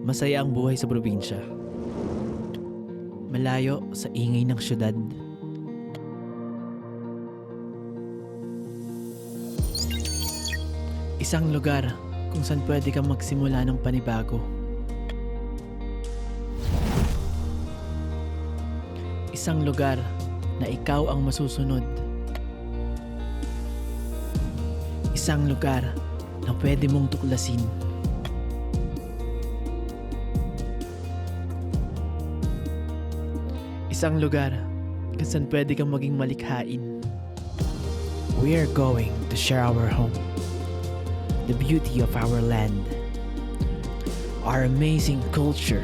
Masaya ang buhay sa probinsya. Malayo sa ingay ng syudad. Isang lugar kung saan pwede kang magsimula ng panibago. Isang lugar na ikaw ang masusunod. Isang lugar na pwede mong tuklasin. Isang lugar kung saan pwede kang maging malikhain. We are going to share our home, the beauty of our land, our amazing culture,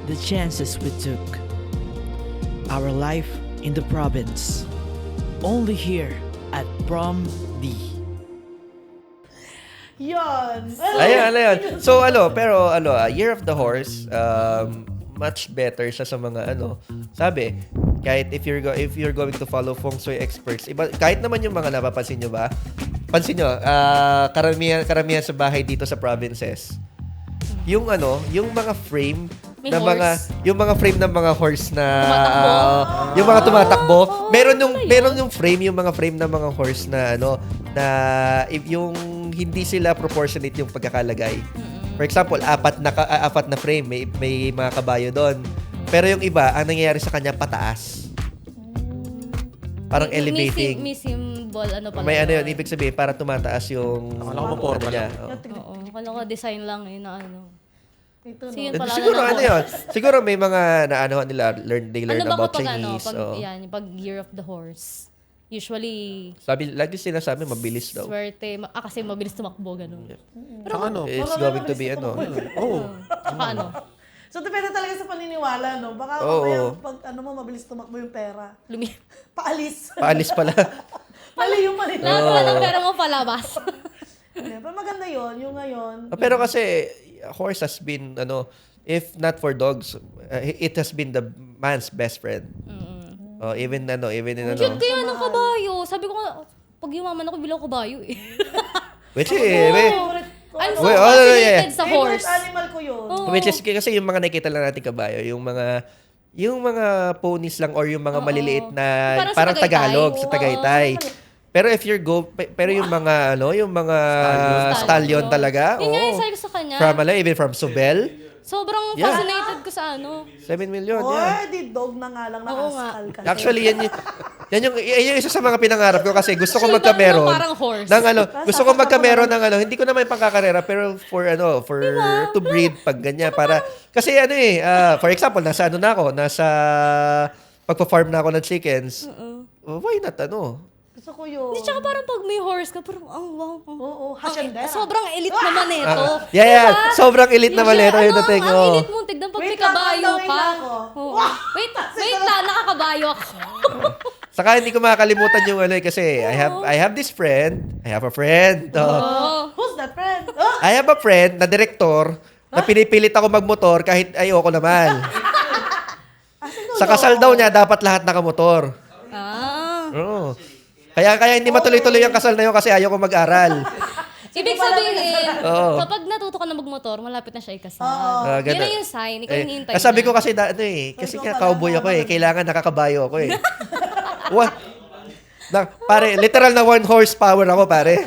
the chances we took, our life in the province, only here at Prom D. Yon. Ayun. So, pero Year of the Horse, much better siya sa mga sabi, kahit if you're going to follow feng shui experts, iba, kahit naman yung mga napapansin nyo ba? Pansin nyo, karamihan sa bahay dito sa provinces, yung mga frame May ng horse. yung mga frame ng mga horse na Tumatakbo. yung mga tumatakbo, meron yung frame, yung mga frame ng mga horse na na yung hindi sila proportionate yung pagkakalagay. For example, apat na frame, may mga kabayo doon. Pero yung iba, ang nangyayari sa kanya pataas. Parang elevating. May symbol, pala. May yun, ibig sabihin, para tumataas yung Akala ko maporma niya. lang. Oo, akala ko design lang na Ito, So, yun no? pala Siguro na yun. Siguro may mga they learn Ano ba about kapag Chinese. pag Year of the Horse? Usually, Lagi sinasabi, mabilis daw. swerte, kasi mabilis tumakbo, ganun. Saka It's going to be Oo. Saka So, depende talaga sa paniniwala, no? Baka Oo. mamaya pag mabilis tumakbo yung pera. Paalis. Paalis pala. Mali yung paniniwala. lahat pala ng pera mo palabas. Hindi, pero maganda yon yung ngayon. Pero kasi, horse has been, if not for dogs, it has been the man's best friend. Even in Cute kaya ng kabayo. Sabi ko nga, pag yumaman ako, bilang kabayo eh. Which I'm so Wait, fascinated sa horse. Favorite animal ko yun. Which is kasi yung mga nakikita lang natin kabayo, yung mga ponies lang or yung mga maliliit na Parang sa Tagaytay. Tagalog sa Tagaytay. Pero if you're pero yung mga stallion talaga, Yun nga yung sabi ko sa kanya. even from Sobel, Sobrang Yeah. fascinated ko sa 7 million, Oh, yeah. di dog na nga lang Oo nga. nakaskal ka. Actually, yan yung isa sa mga pinangarap ko kasi gusto ko Siya yung magkameron. parang horse. Gusto ko magkameron ng hindi ko naman pangkakarera pero for to breed pag ganyan para kasi for example, nasa pagpa-farm na ako ng chickens. Why not Gusto ko yun. Hindi, tsaka parang pag may horse ka, parang, wow. Oo, hasyendera. Sobrang elite naman ito. Yeah. Sobrang elite naman ito yung dating. Ang elite mo, tignan pag may Wait lang, kabayo wait ka. lang ako. Oo. Wait lang, nakakabayo ako. Saka hindi ko makakalimutan yung kasi I have this friend. I have a friend. Who's that friend? Oh, I have a friend na direktor na pinipilit ako magmotor kahit ayoko naman. Sa kasal daw niya, dapat lahat nakamotor. Oo. Kaya hindi matuloy-tuloy yung kasal na yun kasi ayoko mag-aral. Ibig sabihin, Oo. kapag natuto ka na magmotor, malapit na siya ikasal. Yun Ganun. na yung sign, ikaw yung hintay Sabi ko kasi kasi cowboy ako kailangan nakakabayo ako What? Pare, literal na 1 horsepower ako, pare.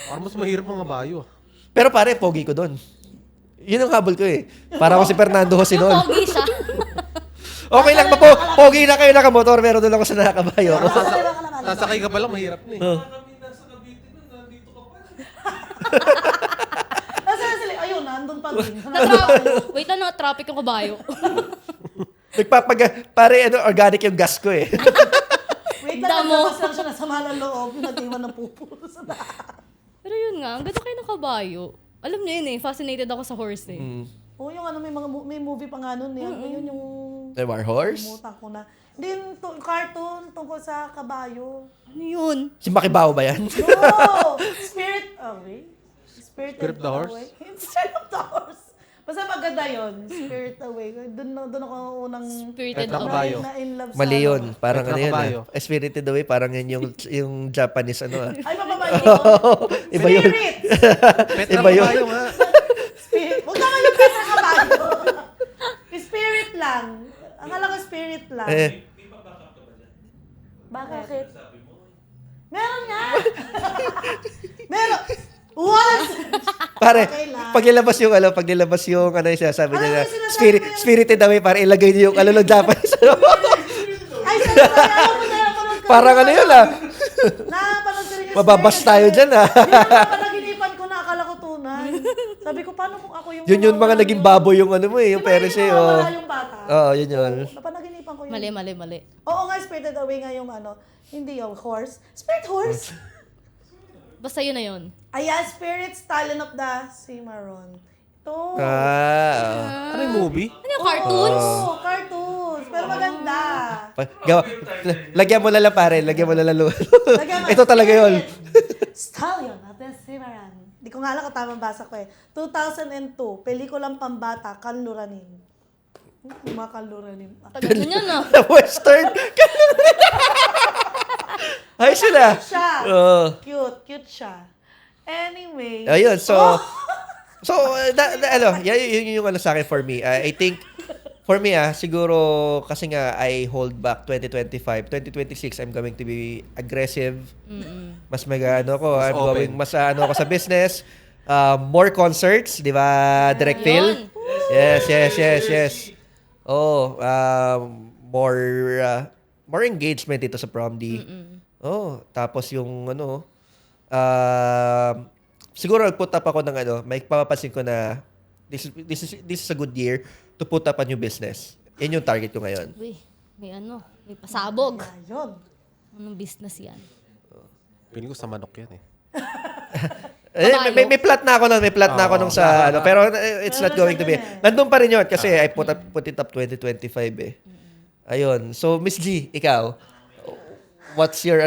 Parang mas mahirap mga bayo. Pero pare, pogi ko doon. Yun ang habol ko Para ako si Fernando Jose Yung doon. pogi siya. Okay lang pa pogi na kayo nakamotor, pero doon ako sa nakakabayo ako. Sasakay ka pa lang, mahirap na Nasaan sila? Ayun, nandun pa din. Wait lang, traffic yung kabayo. Pare, organic yung gas ko Wait lang, Damo. naglabas lang siya na sama ng loob. Nag-iwan ng pupo sa daan. Pero yun nga, ang ganda kayo ng kabayo. Alam niyo yun fascinated ako sa horse Oo, yung may movie pa nga nun. Yun yung... War horse? Kumutan ko na. Hindi, yung cartoon tungkol sa kabayo. Ano yun? Si Makibaw ba yan? No! Spirit away. Spirit of the horse? Spirit of the horse. Basta maganda yun. Spirit away. Doon ako unang... Spirited Kahit away. kabayo. Na in love sa... Mali yun. Parang Kahit yun. nakabayo. Spirited away, parang yun yung Japanese Ay, mababa yun. Iba yun. Spirit! Pet Iba na yun. kabayo nga. Spirit. Huwag naman yung pet na lang. Akala ko spirit lang. Eh, Bakit? Meron nga. Meron. Once. pare, Okay lang. paglilabas yung ano yung sinasabi Alam niya mo na yung sinasabi spirit, ko yun. spirited away, para ilagay niyo yung ng Japanese. Ay, sorry. Alam mo na yan. Parang ano yun ah. Napanood ko rin yung Mababas spirit tayo away. dyan ah. Yun ang panaginipan ko na akala ko tunay. Sabi ko, paano kung ako yung... Yun yung mga naging baboy yung ano mo eh, yung Perez eh. Oh. Wala yung bata. Oo, yun yun. Napanaginipan ko yun. Mali. Oo nga, spirited away nga yung ano. Hindi yung horse. Spirit horse. Basta yun na yun. Ayan, Spirit Stallion of the Cimarron. Ito. Ano yung movie? Ano yung cartoons? Oo, cartoons. Pero maganda. Lagyan mo na lang pare, lagyan mo na lang. Lagyan mo, Ito talaga yun. Spirit Stallion of the Cimarron. Di ko nga alam kung tamang basa ko eh. 2002, pelikulang pambata, Kanluranin. Yung mga Kanluranin. Tagal na yan ah. Western. Ay sila. Siya. Oo. Cute siya. Anyway. Ayun, so Oh! yun yung ano sa akin for me. I think for me siguro kasi nga I hold back 2025, 2026 I'm going to be aggressive. Mas I'm open. going ako sa business. More concerts, 'di ba? Direct Phil. Yes. Oh, more engagement dito sa Prom D. Oh, tapos yung siguro put up ako ng may papapansin ko na this is a good year to put up a new business. Yan yung target ko ngayon. Uy, may pasabog. Ayun. Anong business yan? Piling ko sa manok yan eh. May plot na ako nung sa pero it's not going to be. Nandun pa rin yun kasi I put it up 2025 eh. Ayun. So Miss G, ikaw, what's your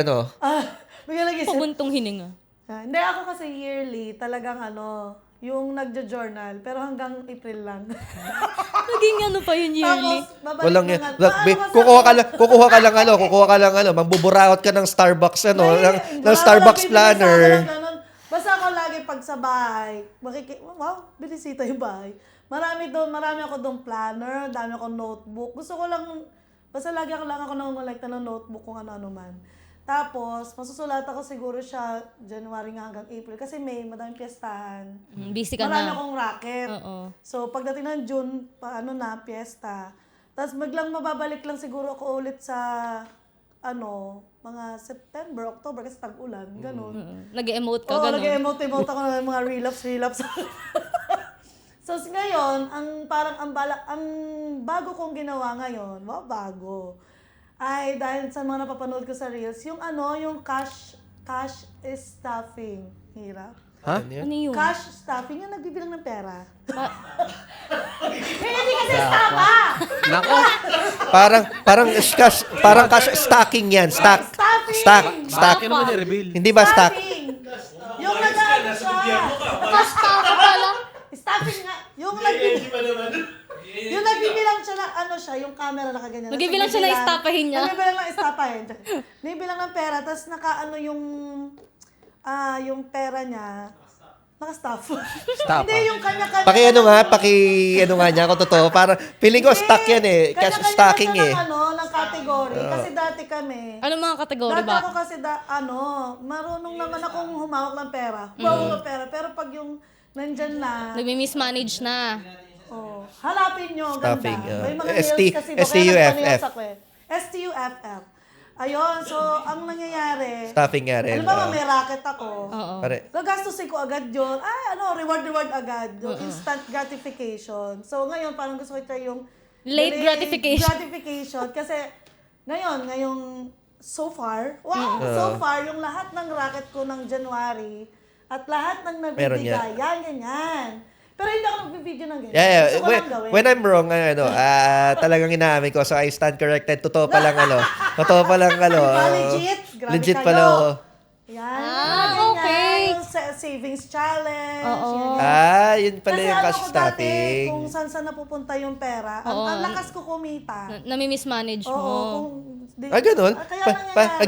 Bigyan lagi siya. Pabuntong hininga. Hindi ako kasi yearly, talagang yung nagjo-journal, pero hanggang April lang. Naging pa yun yearly. Tapos, babalik walang na yan. nga. Kukuha ka lang mambuburaot ka ng Starbucks ng Starbucks planner. Basta ako lagi pag sa bahay, wow, binisita yung bahay. Marami ako doon planner, dami ako notebook. Gusto ko lang, basta lagi ako nang ng notebook kung ano-ano man. Tapos, masusulat ako siguro siya January nga hanggang April. Kasi May, madaming piyestahan. Busy ka Marami na. akong racket. Oo. So, pagdating ng June, piyesta. Tapos, mababalik lang siguro ako ulit sa, mga September, October, kasi tag-ulan, ganun. Nag-emote ka, Oo, gano'n. nag-emote ako ng mga relapse. So, ngayon, ang bago kong ginawa ngayon, bago, ay dahil sa mga napapanood ko sa Reels, yung cash stuffing. Hirap. Ha? Ano yun? Cash stuffing, yung nagbibilang ng pera. Hindi kasi stapa! Nako! Parang cash stacking yan. Stock. Bakit naman i-reveal? Hindi ba stock? Stuffing! Yung nag-ano siya. Stapa pala. Stuffing nga. Yung nagbibilang siya na yung camera nakaganyan. Nagbibilang siya na istapahin niya. Nagbibilang ng istapahin. Nagbibilang ng pera, tapos yung pera niya, naka-staff. Stapa. Hindi, yung kanya-kanya. Paki niya kung totoo. Para, feeling ko stock yan eh. Cash Kanya-kanya stacking na eh. siya ng category. Kasi dati kami, Anong mga kategory dati ba? ako kasi marunong naman akong humawak ng pera. Humawak ng pera. Pero pag yung nandyan na, Nagmi-mismanage na. halapin nyo, ang Stuffing, ganda. May mga ST reels kasi doon. STUFF. Kaya nagpaniwas ako eh. STUFF. Ayun, so ang nangyayari, Stuffing nga rin. alam mo, may racket ako. Oo. Pare. Gagastusin ko agad yun. Reward agad. Yung instant gratification. So ngayon, parang gusto ko try yung Late gratification. gratification. Kasi ngayong so far, so far, yung lahat ng racket ko ng January at lahat ng Meron nabibigay, ganyan. Pero hindi ako nag-video ng ganyan. Yeah. Gusto ko lang gawin. When I'm wrong, talagang inaamin ko. So I stand corrected. Totoo pa lang Legit. Grabe Legit kayo. pala. Yan. okay. Yung savings challenge. Oo. yan. Yun pala Kasi yung cash ko dati, stuffing. kung saan napupunta yung pera, Oo. ang lakas ko kumita. Nami-mismanage Oo. mo. Ganun. Kaya nangyayari.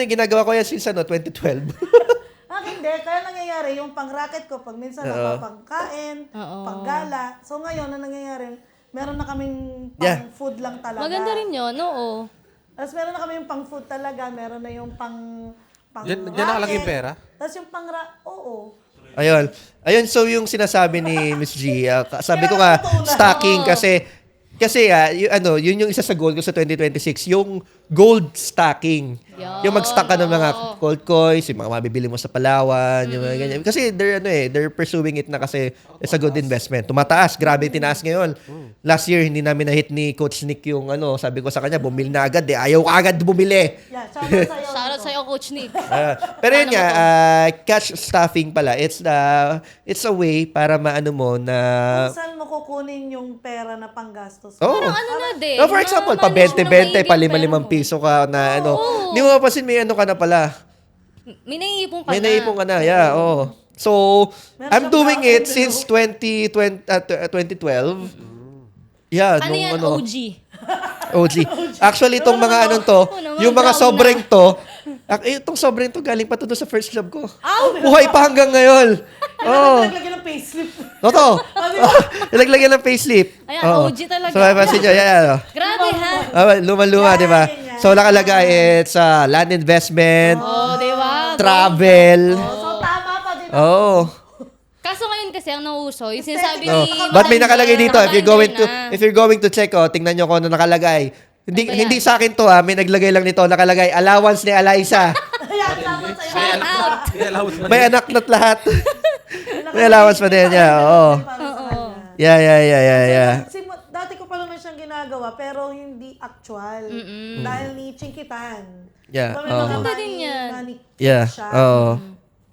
Ginagawa ko yan since 2012. Hindi. Kaya nangyayari, yung pang-racket ko, pag minsan ako pangkain, Oo. panggala. So ngayon, ang nangyayari, meron na kaming Yeah. pang-food lang talaga. Maganda rin yun, oo. Tapos meron na kami yung pang-food talaga, meron na yung pang Diyan nakalagay yung pera? Tapos yung oo. Ayun. Ayun, so yung sinasabi ni Miss G, sabi ko nga, stacking kasi yun yung isa sa goal ko sa 2026, yung gold stacking. Yan. Yung mag-stack ka ng mga gold coins, yung mga mabibili mo sa Palawan, yung mga ganyan. Kasi they're pursuing it na kasi it's a good investment. Tumataas, grabe yung tinaas ngayon. Last year, hindi namin na-hit ni Coach Nick yung sabi ko sa kanya, bumili na agad ayaw ka agad bumili. Yeah, shoutout sa'yo. Shoutout sa'yo, Coach Nick. Pero yun nga, cash stuffing pala, it's a way para maano mo na... Saan mo kukunin yung pera na panggastos? Oh. Parang ano na din. For example, pa 20-20, pa 5-5 piso ka na Hindi mo mapasin may ka na pala. May naiipon ka May na. naipon ka na, yeah, oh. So, I'm doing it since 2012. Yeah, Ano yan, OG? OG. Actually, itong mga yung mga sobrang itong sobrang to, galing pa to doon sa first job ko. Buhay pa hanggang ngayon. Oh. Naglagay ng payslip. Toto. Nilagyan ng payslip. Ayan, Oo. OG talaga. So, mapasin nyo, yan. Grabe ha. Luma-luma, di ba? So, nakalagay, it's land investment, Oh, di ba? travel. So, tama pa din. Oh. Kaso ngayon kasi ang nauso, yung sinasabi Oh. ni... But may nakalagay dito, if Nakabandar you're going to check, tingnan nyo kung ano nakalagay. Hindi Ano ba yan? hindi sa akin to may naglagay lang nito, nakalagay allowance ni Eliza. Ayan, tama sa'yo. May anak na't lahat. May allowance pa din niya. Oo. Yeah. Dati ko pa naman siyang ginagawa, pero hindi actual. Dahil ni Chinkitan. Yeah, So, may oo. mga Maganda din yan. Yeah. siya. Oo.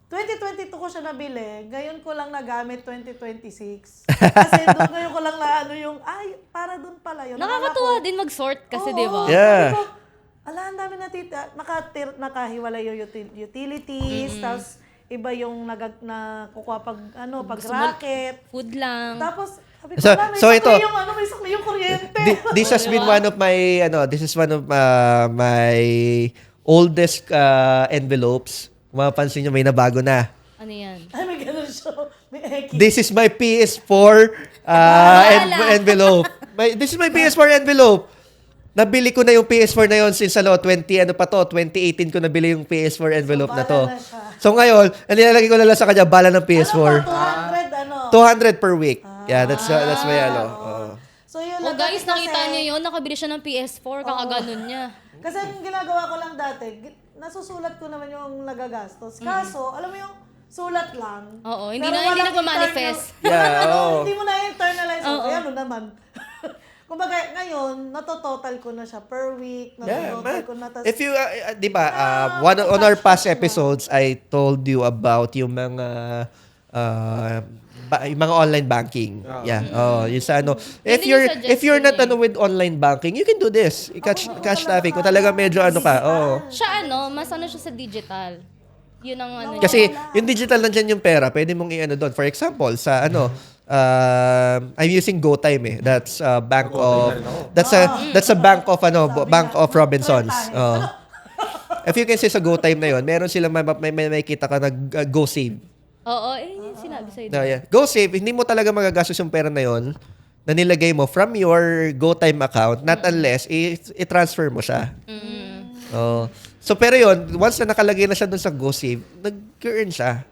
2022 ko siya nabili. Ngayon ko lang nagamit 2026. Kasi doon ngayon ko lang na para doon pala yun. Nakakatuwa din mag-sort kasi, Oo, di ba? Yeah. sabi ko, ang dami nakahiwala yung utilities, tapos iba yung kukuha pag racket. Food lang. Tapos, sabi ko, So- may so sakli ito, may sakli yung kuryente. This has been one of my oldest envelopes. Kung mapapansin nyo, may nabago na. Ano yan? Ay, may ganun siya. May X. This is my PS4 envelope. This is my PS4 envelope. Nabili ko na yung PS4 na yon since 2018 ko nabili yung PS4 envelope na to. Bala na siya. So ngayon, ang nilalagay ko na lang sa kanya, bala ng PS4. 200 per week. Yeah, that's my So yun Oh lang. guys, Kasi- nakita niyo yun? Nakabili siya ng PS4, kakaganon niya. Kasi ang ginagawa ko lang dati, nasusulat ko naman yung nagagastos. Kaso, alam mo yung sulat lang. Oo, hindi Pero na- hindi walang nagmamanifest. Yeah, Hindi mo na internalize. Oo. Kaya ano naman. Kumbaga, ngayon, natototal ko na siya per week. Natototal ko na. Tas, If you, di ba, on our past episodes, I told you about yung mga yung mga online banking. Yeah. Oh, yung sa ano. Yun yung If you're not suggestion with online banking, you can do this. Cash traffic. Kung talaga medyo oh. Siya mas siya sa digital. Yun ang ano. Kasi yung digital nandiyan yung pera, pwede mong i-ano doon. For example, sa I'm using GoTime That's a bank of that's a bank of Bank of Robinsons. Oh. If you can see sa GoTime na yon, meron silang may kita ka na Go Save. Oo, yun sinabi sa'yo. Yeah. Go Save, hindi mo talaga magagastos yung pera na yon na nilagay mo from your GoTime account, not unless i-transfer mo siya. Oh. So pero yon, once na nakalagay na siya doon sa Go Save, nag-earn siya.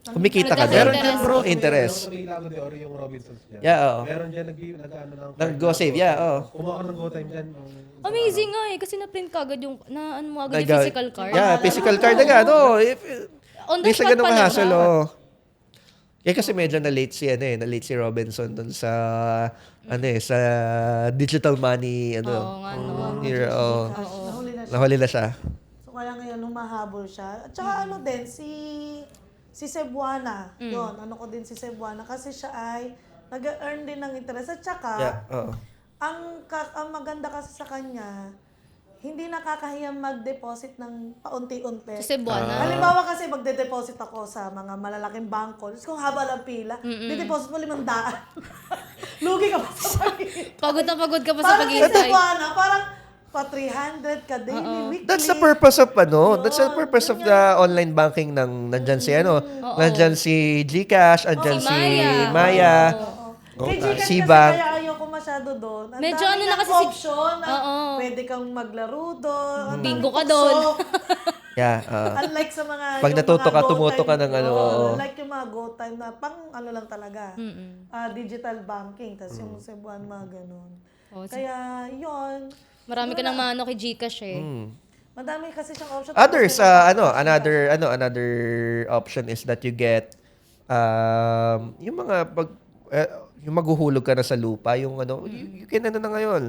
Kumikita ka Meron doon. dyan, Bro, interest. Yung Robinsons dyan. Yeah, oo. Meron dyan nag-ano ng... Nag-Go Save, yeah, oo. Kumuha ka ng GoTime dyan. Amazing nga kasi na-print ka agad yung, ano mo agad yung Nag- physical card. Yeah, physical card agad. On the Hindi siya spot ganun pa ka-hassle, diba? Kaya kasi medyo na-late si Robinson dun sa, sa digital money, Oo nga, no. here, nahuli na siya. nahuli na siya. So, kaya ngayon, humahabol siya. At saka din, si Cebuana. Yun, ko din si Cebuana. Kasi siya ay nag-earn din ng interest. At saka, ang maganda kasi sa kanya, hindi nakakahiyang mag-deposit ng paunti-unti. Sa Cebuana. Halimbawa kasi magde-deposit ako sa mga malalaking bangko. Tapos kung haba lang pila, de-deposit mo 500. Lugi ka pa sa pag Pagod na pagod ka pa sa Parang si pag-iintay. Cebuana, parang pa 300 ka daily, weekly. That's the purpose of the online banking ng nandyan si GCash, andyan Si si Maya. Maya. Kay Gcash kasi Cbank. kaya ayoko masyado doon. Ang Medyo dami ano na ng kasi si- option. Oo. Pwede kang maglaro doon. Ang Bingo dami ka doon. tukso. Yeah. Unlike sa mga... Pag yung natuto mga ka, Go tumuto ka Time, ng ano, oo, oo. Like yung mga Go Time na pang ano lang talaga. Digital banking. Tapos yung Cebuan, mga ganun. Oh, Kaya, yun. Marami ka nang maano kay Gcash eh. Madami kasi siyang option. Others, Tapos another option is that you get yung mga yung maghuhulog ka na sa lupa, yung ano, you can ano na ngayon.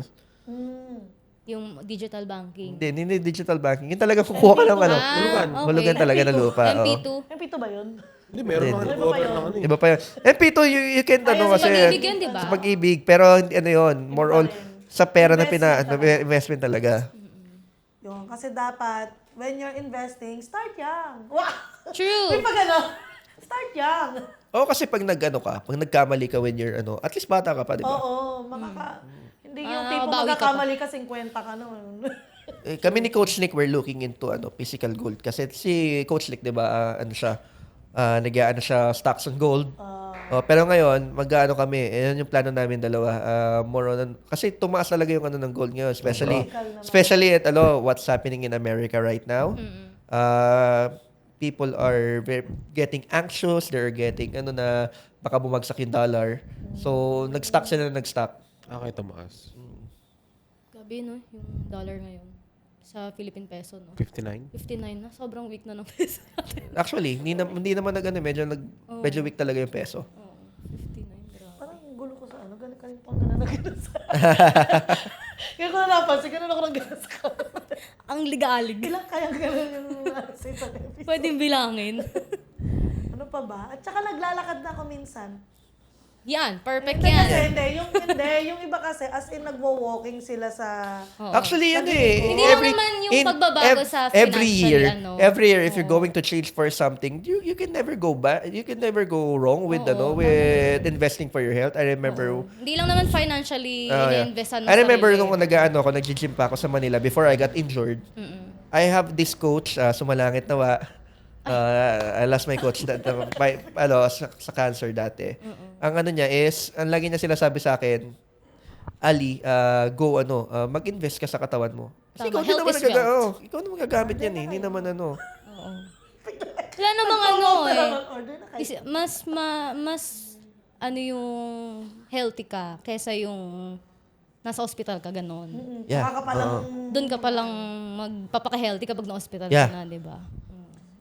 Yung digital banking. Hindi digital banking. Yung talaga kukuha ka ng ano. Hulugan. okay. Hulugan talaga ng lupa. oo. MP2. MP2 ba yun? Hindi, meron mga nag-offer ng ano eh. Iba pa yun. MP2, you can ano Ayun, kasi. sa pag-ibig yun, di ba? Sa pag-ibig. Pero ano yun, more on sa pera na investment talaga. Yun. Kasi dapat, when you're investing, start young. Wow! True. May pag ano, start young. Oo, kasi pag pag nagkamali ka when you're at least bata ka pa, di ba? Oo, hindi yung tipo bawi ka pa. magkakamali ka 50 ka noon. Kami ni Coach Nick, we're looking into physical gold. Kasi si Coach Nick, di ba, nag-aano siya, stocks on gold. Pero ngayon, mag-aano kami, yan yung plano namin dalawa. More on, kasi tumaas talaga yung ano ng gold ngayon. Especially at what's happening in America right now. People are getting anxious. They're getting, na, baka bumagsak yung dollar. So, nag-stock sila na nag-stock. Okay, tumaas. Grabe no, yung dollar ngayon. Sa Philippine peso, no? 59? 59 na. Sobrang weak na ng peso natin. Actually, hindi naman medyo weak talaga yung peso. Oo, 59. Grabe. Parang gulo ko sa ano, galing kalimutan ko na ganun sa... Kaya ko na napansin, ganun ako ng ganun sa kamay. Ang ligalig. Ilang kaya ganun yung sa isang episode. Pwedeng bilangin. Ano pa ba? At saka naglalakad na ako minsan. Yan, perfect Hindi yan. kasi, yung iba kasi, as in nagwo-walking sila sa... Oo. Actually, Hindi lang naman yung pagbabago sa every year, financial, every year, if you're going to change for something, you can never go back. You can never go wrong with with investing for your health. I remember. Hindi lang naman financially Yeah. i-investan mo I remember sarili. nung nag-gym pa ako sa Manila before I got injured. I have this coach, sumalangit nawa. I lost my coach sa cancer dati. Ang ano niya is, ang lagi niya sinasabi sa akin, Ali, mag-invest ka sa katawan mo. Kasi Tama, ikaw din health naman is wealth. ikaw naman gagamit yan eh. Hindi naman Oo. Wala namang ano eh. Order na kayo. Mas ano yung healthy ka kesa yung nasa ospital ka ganon. Yeah. Saka ka palang... Doon ka palang magpapaka-healthy kapag na-hospital Yeah. ka na, di ba?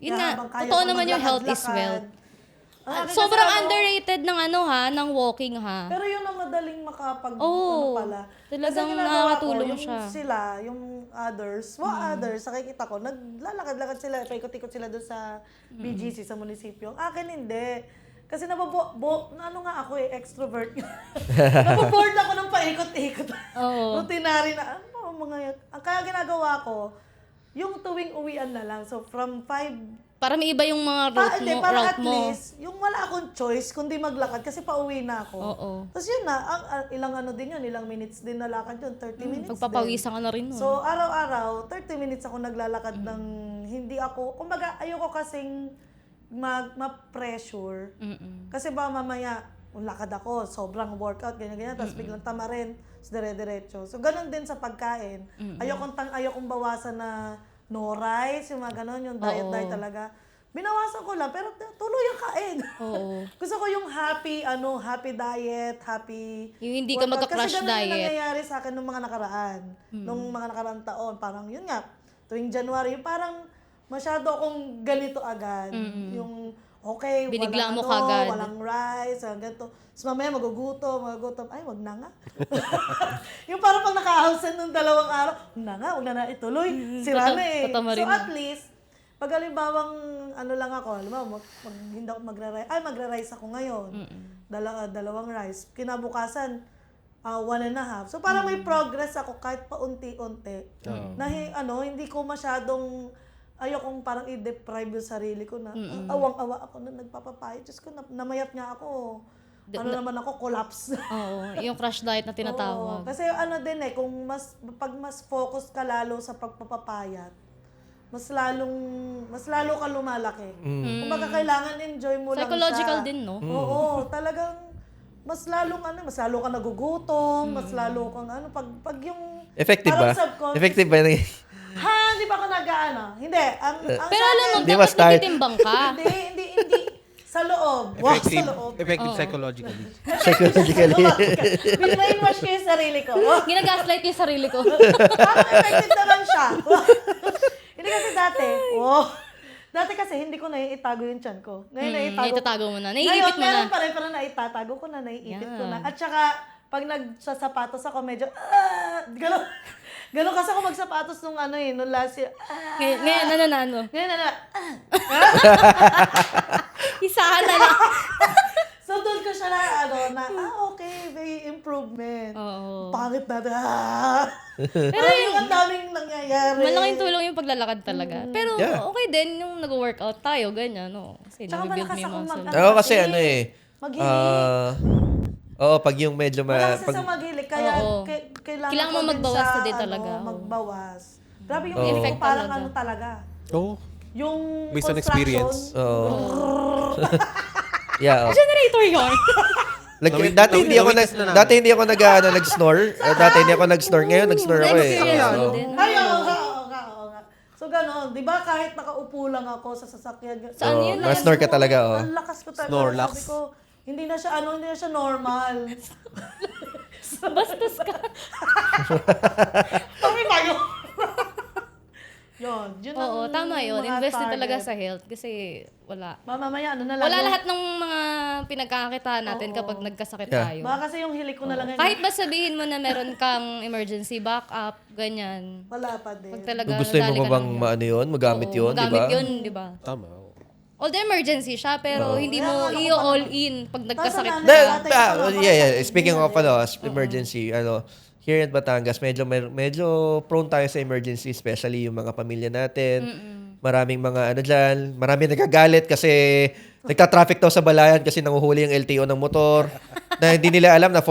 Yun Kaya nga, habang kaya totoo ka naman yung health is maglakad-lakad. wealth. Kasi Sobrang ano, underrated ng ng walking ha. Pero yun ang madaling Oo. pala. Talagang Kasi ginagawa nakakatulong ko, siya. yung others, nakikita ko, naglalakad-lakad sila, paikot-ikot sila doon sa BGC, sa munisipyo. Ang akin hindi. Kasi ano nga ako extrovert. Naboboard ako ng paikot-ikot. Oo. Routinary na, ang kaya ginagawa ko, yung tuwing uwian na lang. So, from 5 Para may iba yung mga para route at mo. least, yung wala akong choice kundi maglakad kasi pauwi na ako. Oo. Tapos yun na, ilang ano din yun, ilang minutes din na lakad yun, 30 minutes Pagpapawisan ka na rin nun. So, araw-araw, 30 minutes ako naglalakad ng hindi ako, kumbaga, ayoko kasing ma-pressure. Kasi ba mamaya, lakad ako, sobrang workout, ganyan-ganyan, tapos biglang tama rin, tapos dire-diretso. So, ganun din sa pagkain. Ayokong bawasan na no rice, yung mga ganun, yung diet talaga. Binawasan ko lang, pero tuloy ang kain. Oo. Gusto ko yung happy diet, happy Yung hindi ka workout. magka-crash Kasi ganun yung diet. nangyayari sa akin nung mga nakaraan. Nung mga nakaraang taon. Parang yun nga, tuwing January, parang masyado akong ganito agad. Yung okay, Binigla walang mo kagad. walang rice, walang ganito. Tapos mamaya magugutom. Ay, wag na nga. Yung parang pag naka-absent nung 2 araw, wag na ituloy. Sira na eh. Tatama rin So na. at least, pag halimbawang lang ako, hindi ako magre-rice ako ngayon. Dalawang rice. Kinabukasan, 1.5. So parang may progress ako kahit paunti-unti. Na hindi ko masyadong ayokong parang i-deprive yung sarili ko na awang-awa ako na nagpapapayat. Diyos ko, namayat nga ako. Naman ako, collapse. Oo, yung crash diet na tinatawag. Oo, kasi kung pag mas focus ka lalo sa pagpapapayat, mas lalo ka lumalaki. Kumbaga kailangan enjoy mo lang siya. Psychological din, no? Oo, talagang mas lalo ka nagugutom, mas lalo kang pag yung Effective parang ba? subconscious- Effective ba? Hindi pa ako Hindi, ang Pero sa alam mo, akin- Di ba dapat start? nagtitimbang ka. hindi. Sa loob. Wow, sa loob. Effective psychologically. Psychologically. Brainwash ko yung sarili ko. Ginagaslight ko yung sarili ko. Parang effective naman siya. Hindi kasi dati kasi hindi ko naiitago yung tiyan ko. Ngayon naitatago mo na. Naiipit mo na. Meron pa rin, pero naitatago ko na, naiipit ko na. Yeah. At saka, pag nagsasapatos ako, medyo, gano'n kasi ako magsapatos nung nung last year. Ngayon, ano. Ngayon, Isahan na lang. So, doon ko siya okay, may improvement. Oo. Pangit na Pero yung ang daming nangyayari. Malaking tulong yung paglalakad talaga. Pero Yeah. okay din yung nag-workout tayo, ganyan, no? Kasi Tsaka nag-build malakas mo yung akong muscle. Oo, kasi Maghilig. pag yung medyo Malakas sa maghilig, kaya Oo. kailangan mo ko din magbawas sa, na din talaga. magbawas. Grabe yung Oo. effect Effect parang talaga. talaga. Oo. Yung Based on construction, experience. Oo. Yeah. Generator yun. Dati hindi ako nag-snore. Dati hindi ako nag-snore. Ngayon nag-snore ako eh. Na-experience mo Oo. din. Ay, oo nga. So, gano'n. Di ba kahit nakaupo lang ako sa sasakyan. Saan yun? Na-snore ka talaga, oh. Ang lakas ko talaga. Snorlax. Sabi ko, hindi na siya normal. Bastos ka. Kami tayo. Yun Oo, ang tama yun. mga Invest din talaga target. sa health kasi wala. Mamaya, na lang. Wala yung- lahat ng mga pinagkakakitaan natin Oo. kapag nagkasakit Yeah. tayo. Baka kasi yung hilik ko na lang ngayon. Kahit ba sabihin mo na meron kang emergency backup, ganyan. Wala pa din. Pag talaga Gusto mo nadali ba ka bang ng- maano yun? Magamit Oo, yun, di ba? magamit yun, di ba? Tama. oo. Although emergency siya, pero hindi mo Kaya ano ko i-all pa- in pag nagkasakit Kaso ka. na- Tatay ko Yeah. lang, Speaking of parang emergency, here in Batangas, medyo prone tayo sa emergency, especially yung mga pamilya natin. Maraming mga dyan, maraming nagagalit kasi nagka-traffic daw sa balayan kasi nanguhuli yung LTO ng motor na hindi nila alam na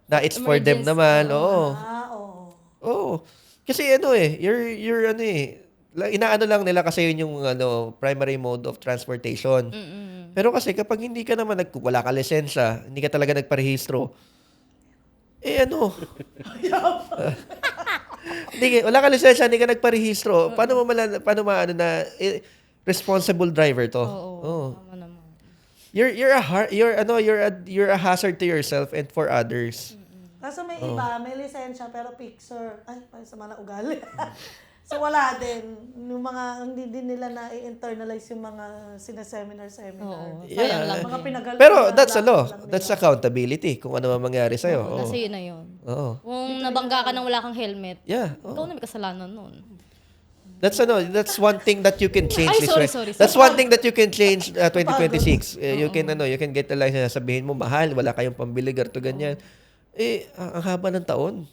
na it's for them Emergency. naman. Oo. oo. Oo. Kasi you're inaano lang nila kasi yun yung primary mode of transportation. Pero kasi kapag hindi ka naman wala ka lisensya, hindi ka talaga nagparehistro, wala ka lisensya, hindi ka nagparehistro, paano maano na responsible driver to? Oo. Tama naman. You're a hazard to yourself and for others. Kaso may iba, may lisensya pero fixer. Ay, sama na ugali. So wala din. Yung mga, hindi din nila na-internalize yung mga seminar. Oo. Yeah. Sayang lang. Mga pinagal. Pero that's pinagalaman lang That's nila. accountability kung ano man mangyari sa'yo. Oo. Kasi yun na yun. Oo. Kung nabangga ka nang wala kang helmet, Yeah. ikaw na may kasalanan nun. That's one thing that you can change Ay, this sorry, way. sorry. That's one thing that you can change 2026. You can get the license, sabihin mo mahal, wala kayong pambili ganito ganyan. Ang haba ng taon.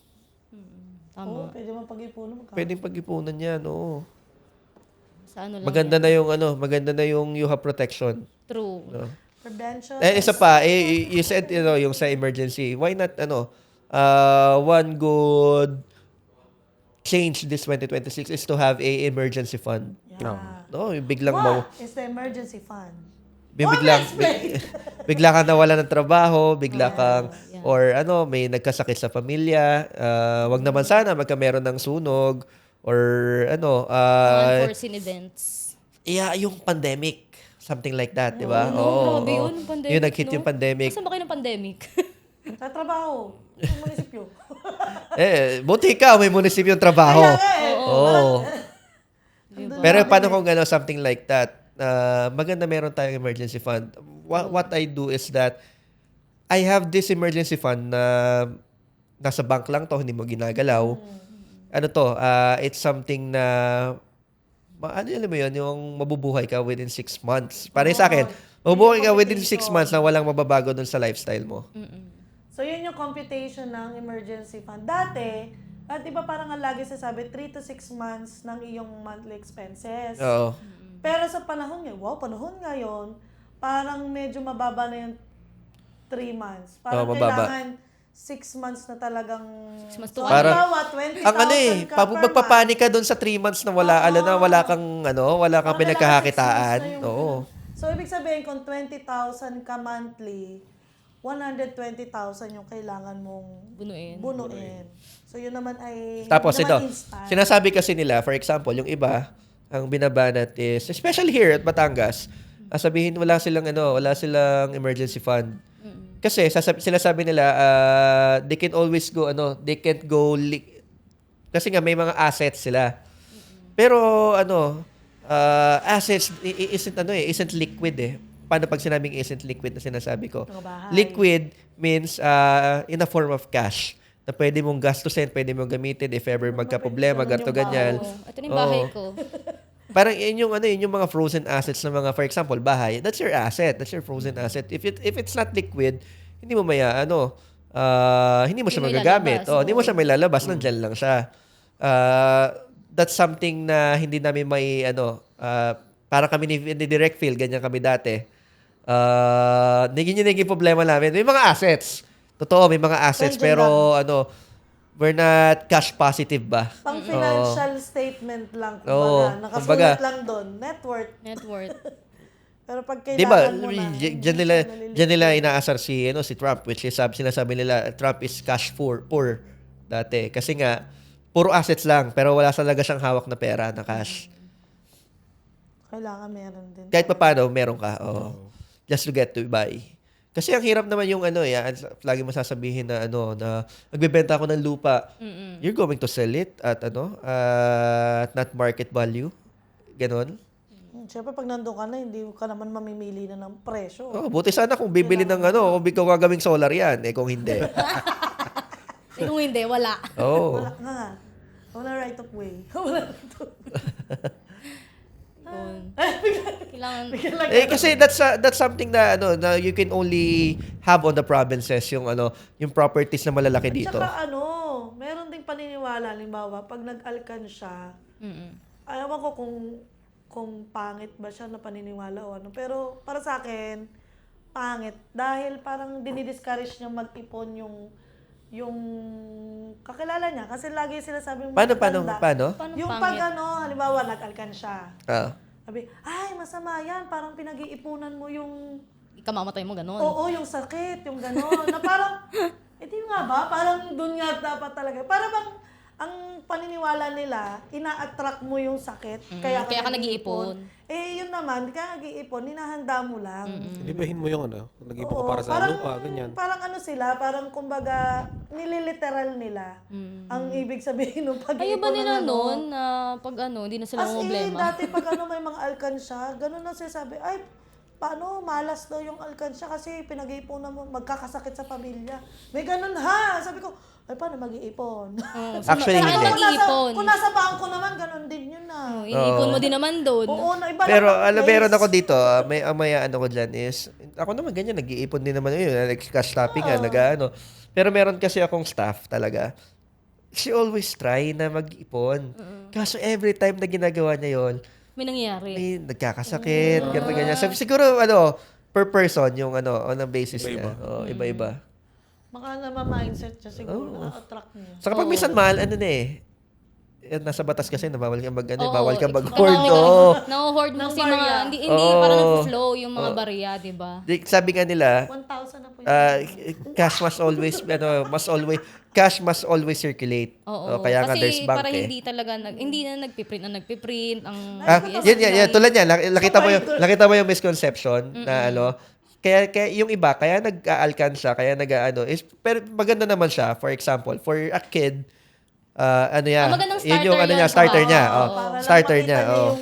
Oo, Tama. pwede mo pag-ipunan. Pwedeng pag-ipunan 'yan, oo. Sa ano lang. Maganda na yung you have protection. True. No? Prevention. Isa pa, you said yung sa emergency, why not one good change this 2026 is to have a emergency fund. Yeah. No, yung biglang What is the emergency fund? bigla kang nawala ng trabaho, bigla kang or may nagkasakit sa pamilya, wag naman sana magkameron ng sunog or Mga unforeseen events. yung pandemic, something like that, di ba? Grabe yun, pandemic, Yung nag-hit yung pandemic. Saan ba kayo ng pandemic? Sa trabaho. Sa munisipyo. Buti ka, may munisipyo yung trabaho. Kaya nga eh. Oo. Andun Pero namin paano eh. kung something like that? Maganda meron tayong emergency fund. What I do is that I have this emergency fund na nasa bank lang to, hindi mo ginagalaw. It's something na alam mo yun, yung mabubuhay ka within 6 months. Para sa akin, mabubuhay ka within 6 months na walang mababago dun sa lifestyle mo. So, yun yung computation ng emergency fund. Dati, di ba parang ang lagi sasabi, 3 to 6 months ng iyong monthly expenses. Oo. Pero sa panahon ngayon, parang medyo mababa na yung 3 months. Parang mababa. kailangan 6 months na talagang... 6 months So, to Parang- halimbawa, 20,000 Ang ka per month. magpapanik ka dun sa 3 months na wala kang wala kang Parang pinagkakakitaan. kailangan 6 months na yung- Oo. So, ibig sabihin, kung 20,000 ka monthly, 120,000 yung kailangan mong bunuin. So yun naman ay Tapos hindi ito, naman instant. sinasabi kasi nila, for example, yung iba, ang binabanat is, especially here at Batangas, sabihin wala silang emergency fund. Kasi sinasabi nila, they can always go, they can't go, kasi nga may mga assets sila. Pero assets isn't liquid eh. Paano pag sinabing isn't liquid na sinasabi ko? Mga bahay. Liquid means in a form of cash na pwede mong gastusin, pwede mong gamitin if ever magka-problema, ganun ganito, yung ganyan. Ito na yung bahay Oo. ko. Parang yun yung mga frozen assets na mga, for example, bahay. That's your asset. That's your frozen asset. If it's not liquid, hindi mo hindi mo siya Hindi mo magagamit. ilalabas. Hindi mo siya may lalabas, nandiyan lang siya. That's something na hindi namin para kami ni Direct Feel, ganyan kami dati. Naging problema namin. May mga assets. Totoo, may mga assets. Nandiyan Pero we're not cash positive ba? Pang financial statement lang, Oo, kumbaga. Nakasulat kumbaga. lang doon, net worth. Net worth. Pero pag Di ba? kailangan mo na, Diyan nila inaasar si Trump, which is sinasabi nila Trump is cash poor dati. Kasi nga puro assets lang pero wala talaga siyang hawak na pera na cash. kailangan meron din. Kahit papaano meron ka. Oh. Just to get to buy. Kasi ang hirap naman yung lagi mo sasabihin na na nagbebenta ako ng lupa. You're going to sell it at at not market value. Ganon. Siyempre, pag nandun ka na, hindi ka naman mamimili na ng presyo. Oh, buti sana kung bibili ng kung ikaw gagawing solar yan, kung hindi. Kung hindi, wala. Oh. Wala nga. Wala right of way. Wala right of way. Kailangan, Kasi that's something na na you can only have on the provinces yung yung properties na malalaki dito. Tsaka meron ding paniniwala, halimbawa, pag nag-alkan siya, ayaw ko kung pangit ba siya na paniniwala o ano. Pero para sa akin, pangit. Dahil parang dinidiscourage niya mag-ipon yung kakilala niya. Kasi lagi sila sabi Paano? Paano Yung pangit? pag halimbawa, nag-alkan siya. Ah. Sabi, ay, masama yan. Parang pinag-iipunan mo yung, Ikamamatay mo ganun. oo, yung sakit, yung gano'n. Na parang, di nga ba? Parang dun nga dapat talaga. Para bang, ang paniniwala nila, ina-attract mo yung sakit. Kaya ka nag-iipon. Yun naman, kaya nag-iipon, hinahanda mo lang. Libahin mo yung nag-ipo ka Oo, para sa lupa, ganyan. Parang sila, parang kumbaga, nililiteral nila. Ang ibig sabihin ng pag-iipon. Ayaw ba nila ng noon na pag hindi na sila As in, problema? dati pag may mga alkansya, ganun na sinasabi, ay, paano, malas daw yung alkansya kasi pinag-iipunan mo, magkakasakit sa pamilya. May ganun ha! Sabi ko, ay, paano mag-iipon? Actually, Saan hindi. mag-iipon? Kung nasa bangko naman, ganun din yun na. Iniipon mo din naman doon. Oo, na iba Pero lang ang meron place. ako dito, may ko dyan is, ako naman ganyan, nag-iipon din naman yun, cash shopping Pero meron kasi akong staff talaga. She always try na mag-ipon. Kaso every time na ginagawa niya yon, May nangyayari. may nagkakasakit, ganito ganyan. Siguro per person yung on a basis niya. Iba-iba. Baka naman mindset siya siguro, na-attract niya. So kapag minsan mahal, nasa batas kasi, bawal ka Oo, bawal ka ikaw mag-hoard. na- Oo. Na-hoard mo Ng kasi mga, barya. hindi Oo. parang nag-flow yung mga barya, di ba? Sabi nga nila, 1,000 na po yun. cash must always circulate. Oo. Kaya nga kasi there's bank para eh. hindi talaga, hindi na nagpiprint ang Yan. Tulad yan. Nakita mo yung misconception na kaya yung iba, kaya nag-aalkansya, kaya is, pero maganda naman siya. For example, for a kid, magandang yun yung starter yan. starter niya. Oo. Para lang Starter makita niya. yung,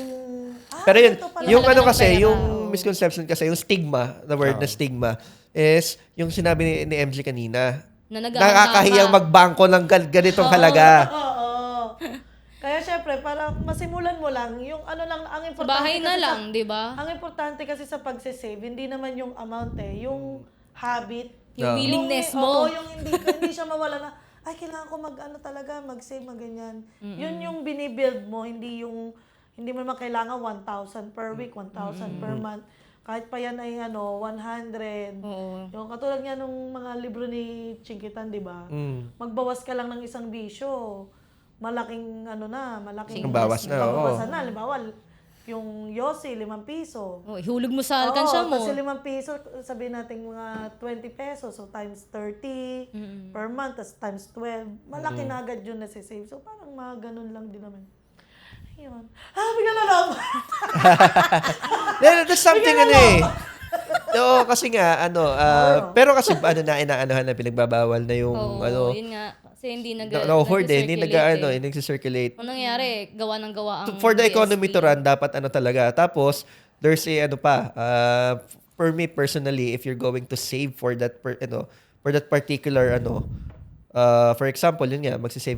Pero yun, ito pala. yung Talaga ng kasi, pera, yung oo. misconception kasi, yung stigma, the word na stigma, is yung sinabi ni MJ kanina. na nag-aanda Nakakahiyang ka. magbangko ng ganitong halaga. Oo. Kaya syempre, parang masimulan mo lang, yung lang, ang Sa importante bahay na kasi lang, di ba? ang importante kasi sa pagsisave, hindi naman yung amount yung habit. Yung willingness mo. Oo, yung hindi siya mawala na, ay, kailangan ko talaga, mag-save, mag-ganyan. Yun yung binibuild mo, hindi mo naman kailangan 1,000 per week, 1,000 per month. Kahit pa yan ay 100. Oo. Yung katulad nga nung mga libro ni Chinkitan, di ba? Magbawas ka lang ng isang bisyo. Malaking malaking Ang bawas na, oo. bawasan na. Halimbawa, Yung Yossi, 5 piso. Oh, ihulog mo sa alkansya mo. Kasi 5 piso, sabihin natin mga 20 pesos. So, times 30 per month, tas times 12. Malaki na agad yun na save. So, parang mga ganun lang din naman. Ayun. Bigla na lang. There's something ano eh. Oo, kasi nga, pero kasi inaanohan na pinagbabawal na yung, Oo, yun nga. Kasi hindi hoard eh, hindi nag-circulate nag-circulate. Anong nangyari? Gawa ng gawa ang For the economy BSP. to run, dapat talaga. Tapos, there's for me personally, if you're going to save for that, for that particular, for example, yun nga, mag-save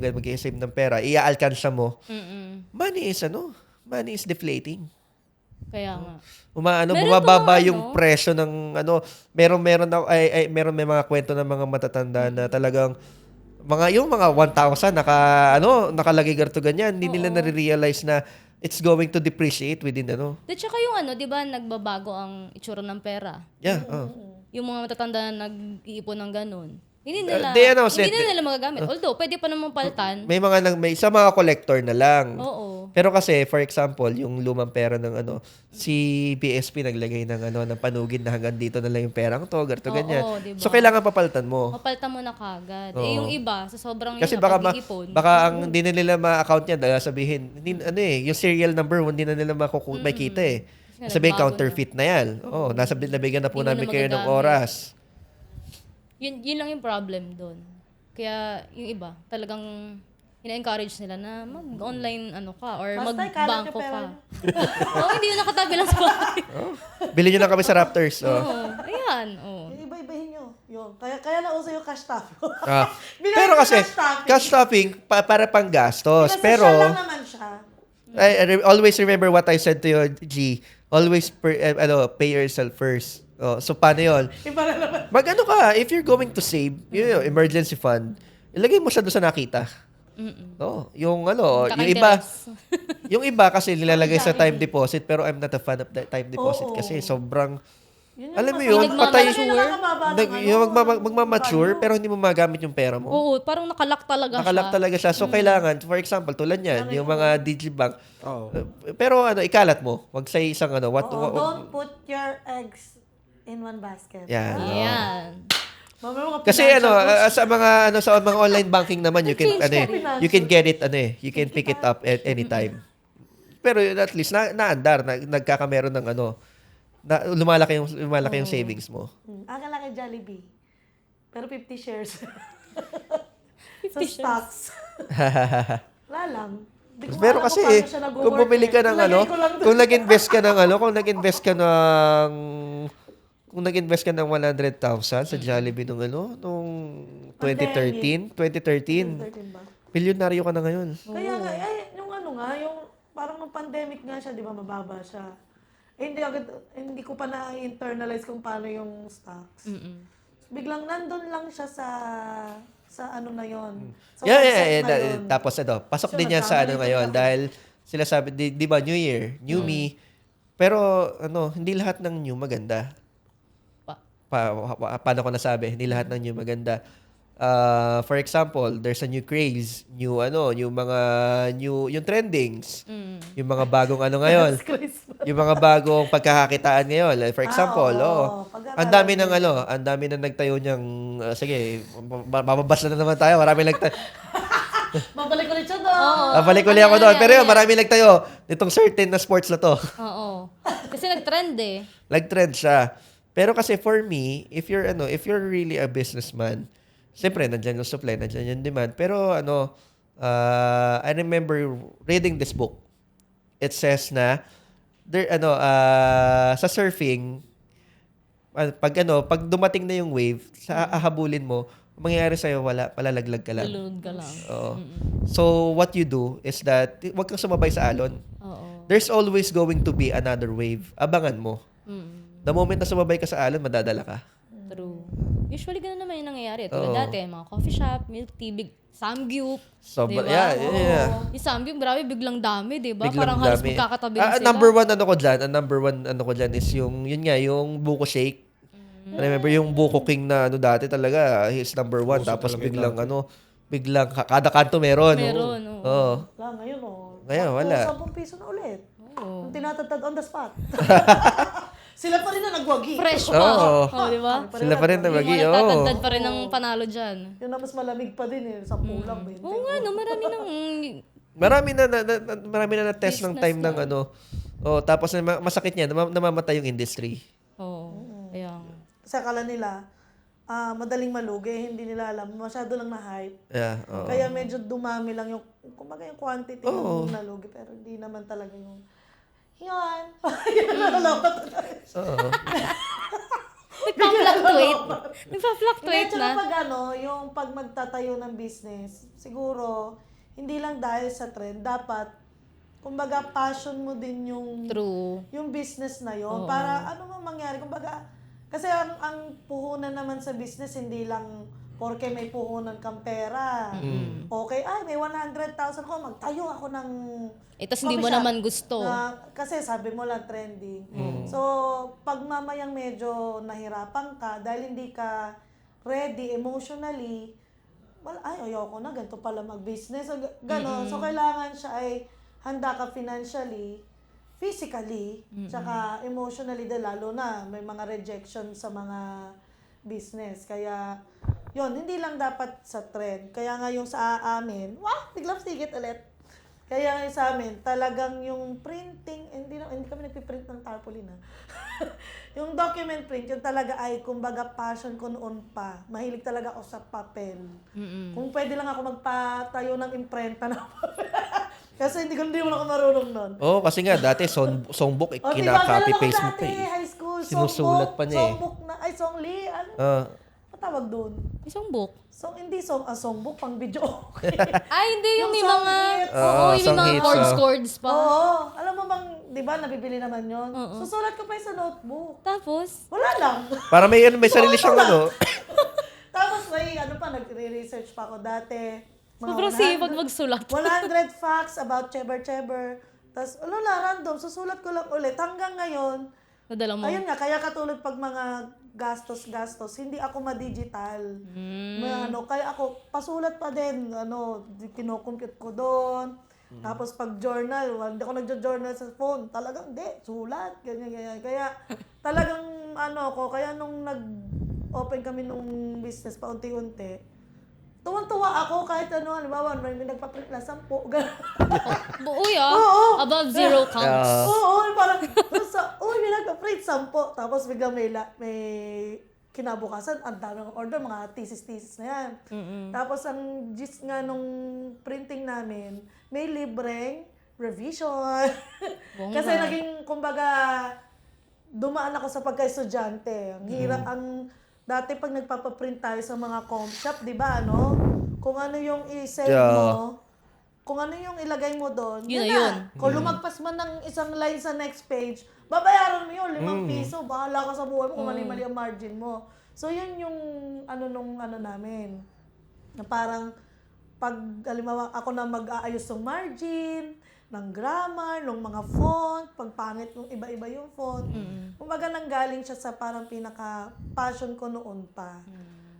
ng pera, iaalkansya mo, money is deflating. Kaya nga. Meron Bumababa pa mga yung presyo ng meron may mga kwento ng mga matatanda na talagang yung mga 1,000 nakalagay ganito ganyan, hindi nila nare-realize na it's going to depreciate within At saka yung 'di ba, nagbabago ang itsura ng pera. Yeah, Yung mga matatanda na nag-iipon ng ganun. Hindi nila magagamit. Although, pwede pa naman palitan. may sa mga collector na lang. Oo. Pero kasi, for example, yung lumang pera ng si BSP naglagay ng panugin na hanggang dito na lang yung perang to, ganito, ganyan. Diba? So, kailangan papalitan mo. Mapalitan mo na kagad. Oo. Yung iba, sa sobrang Kasi pag-iipon. baka ang hindi na nila ma-account yan, dahil sabihin, yung serial number, hindi na nila makita eh. Kasi Sabihin, nagbago counterfeit na yan. Nabigyan na po Hindi mo namin na kayo ng magagamit. oras. Yun lang yung problem doon. Kaya yung iba, talagang ina-encourage nila na mag-online or Basta ikalat mag-bangko yung pera ka. niyo. Oo, hindi yun nakatabi lang sa bahay. Bili nyo na kami sa Raptors. Oo, ayan. Oo. Yung iba-ibahin nyo. Yun. Kaya nauso yung cash tap. Bigay Pero mo kasi, cash cash topping. topping, para pang gastos. Kasi Pero, siya lang naman siya. always remember what I said to you, G. Always pay yourself first. So, paano yun? Iba na naman. Mag-ano ka, if you're going to save, emergency fund, ilagay mo siya doon sa nakita. No, yung iba, Kaka-interest. yung iba kasi nilalagay sa time deposit, pero I'm not a fan of that time deposit Oo. kasi sobrang, Yun alam mo mas- yun, Nagmamature. patay, Nakakababa ng yung value. magmamature, pero hindi mo magamit yung pera mo. Oo, parang nakalak talaga Nakalak siya. talaga siya. So, kailangan, for example, tulad yan, yung mga digibank, Oo. pero ikalat mo. Wag sa isang Don't put your eggs in one basket. Yan. Yan. Mamaya mga Kasi financial coach. sa mga online banking naman you can Change mo. you can get it you can pick it up at any time. Pero at least naandar nagkakameron ng lumalaki yung savings mo. Aga lang kay Jollibee. Pero 50 shares. Sa stocks. Wala lang. Di ko Pero alam kasi kung paano siya nag-work kung bumili ka ng Nilagay ko lang doon. kung nag-invest ka ng 100,000 sa Jollibee nung 2013, 13 ba? milyonaryo ka na ngayon. Kaya nga, yung parang nung pandemic nga siya, di ba, mababa siya. Hindi ko pa na-internalize kung paano yung stocks. Biglang nandun lang siya sa ano na yon. Sa website na yun. Tapos pasok So, din yan sa nagkamali ngayon din ako. dahil sila sabi, di ba, New Year, New Me. Pero hindi lahat ng new maganda. Paano ko nasabi? Hindi lahat ng new maganda. For example, there's a new craze, yung trendings, yung mga bagong ngayon, yung mga bagong pagkakakitaan ngayon. Like, for example, ang dami na nagtayo niyang, sige, mababas na naman tayo, marami nagtayo. Babalik ulit siya doon. Balik ulit ako doon. Pero marami nagtayo nitong certain na sports na to. Oo. Kasi nag-trend eh. Nag-trend siya. Pero kasi for me, if you're really a businessman, siyempre nandiyan yung supply, nandiyan yung demand. Pero I remember reading this book. It says na sa surfing, pag dumating na yung wave, sa ahabulin mo, ang mangyayari sa'yo, palalaglag ka lang. Lulunod ka lang. Oo. So, what you do is that, huwag kang sumabay sa alon. Oo. There's always going to be another wave. Abangan mo. The moment na sumabay ka sa alon, madadala ka. True. Usually, ganun naman yung nangyayari. Tulad Oo. dati, mga coffee shop, milk tea, samgyup. So, diba? yeah. Yung samgyup, grabe, biglang dami, diba? Biglang Parang halos dami. magkakatabi na sila. Number one ko dyan is yung buko shake. I remember yung buko king na dati talaga, he's number one. Uso Tapos talaga biglang kada kanto meron. Meron, oo. Oo. Wala, ngayon, oh. Ngayon, wala. 10 piso na ulit. Oo. Yung tinatagtad on the spot. Sila pa rin na nagwagi. Fresh pa. Oo. Oh, di ba? Sila pa rin Yung nabagi. mga Oo. nagtatagdad pa rin ng panalo dyan. Yun na mas malamig pa din eh. 10 lang, 20. Oo nga, no, marami nang... Marami na na-test ng time ng ano. Oh, tapos masakit niya, namamatay yung industry. Oo. Kaya nga. Kasi akala nila, madaling malugi, hindi nila alam. Masyado lang na-hype. Yeah, oo. Kaya medyo dumami lang yung, kumbaga yung quantity Oo. ng nalugi. Pero hindi naman talaga yung, yun. Yun na lang talaga. Oo. Nagpa-fluctuate. Hindi, Nagpa-fluctuate tsaka na. pag yung pag magtatayo ng business, siguro, hindi lang dahil sa trend, dapat, kumbaga, passion mo din True. yung business na yon Oo. para ano man mangyari. Kumbaga, kasi ang puhunan naman sa business, hindi lang porke may puhunan kang pera. Okay, ay, may 100,000 ko, magtayo ako ng Tapos hindi mo coffee shop naman gusto. kasi sabi mo lang trending. So, pag mamayang medyo nahirapan ka, dahil hindi ka ready emotionally, well, ay, ayoko na, ganito pala mag-business. Ganon. So, kailangan siya ay handa ka financially, physically, tsaka emotionally, dahil lalo na may mga rejection sa mga business. Kaya, yun, hindi lang dapat sa trend. Kaya nga yung sa amin, biglang sigit ulit. Kaya nga sa amin, talagang yung printing, hindi kami nagpiprint ng tarpaulin. Yung document print, yung talaga ay, kumbaga, passion ko noon pa. Mahilig talaga ako sa papel. Kung pwede lang ako magpatayo ng imprenta na papel. Kasi hindi mo ako marunong nun. Oo, kasi nga dati songbook O, diba, kina-copy-paste mo dati, pa eh. high school, Sinusulat pa niya eh. songbook na, ay, songli, ano, matawag doon? Isang book. Hindi songbook, pang video. Ay, hindi. Yung may Yung song mga... hits. Oo, yung Song may mga hits, chords pa. Oo, alam mo bang, di ba, nabibili naman yun? Susulat ko pa yun sa notebook. Tapos, Wala lang. Para may sarili siyang ano. Tapos nagre-research pa ako dati. sobrang sipag magsulat. 100 facts about Cheber. Tapos, random, susulat ko lang ulit. Hanggang ngayon, Nadala mo. ayun nga, kaya katulad pag mga gastos, hindi ako ma-digital. Kaya ako, pasulat pa din, kinocompute ko doon. Tapos pag journal, hindi ako nagjo-journal sa phone. Talagang, sulat, ganyan. Kaya talagang, kaya nung nag-open kami nung business pa unti-unti, tuwan-tuwa ako kahit halimbawa, may nagpa-print na 10, gano'n. Buoy Oo. Above zero counts. Oo, parang, may nagpa-print 10. Tapos biglang may kinabukasan, ang dami ng order, mga thesis na yan. Tapos ang gist nga nung printing namin, may libreng revision. Kasi naging, kumbaga, dumaan ako sa pagka-estudyante. Ang hirap, dati pag nagpapaprint tayo sa mga comp shop, di ba, kung ano yung i-send mo, kung ano yung ilagay mo doon, Yun na yun yun. na. Kung lumagpas man ng isang line sa next page, babayaran mo yun, 5 piso, bahala ka sa buhay mo kung mali-mali ang margin mo. So, yun yung namin. Na parang, pag, halimbawa, ako na mag-aayos ng margin, ng grammar, ng mga font, pag pangit ng iba-iba yung font. Kumbaga nanggaling siya sa parang pinaka-passion ko noon pa.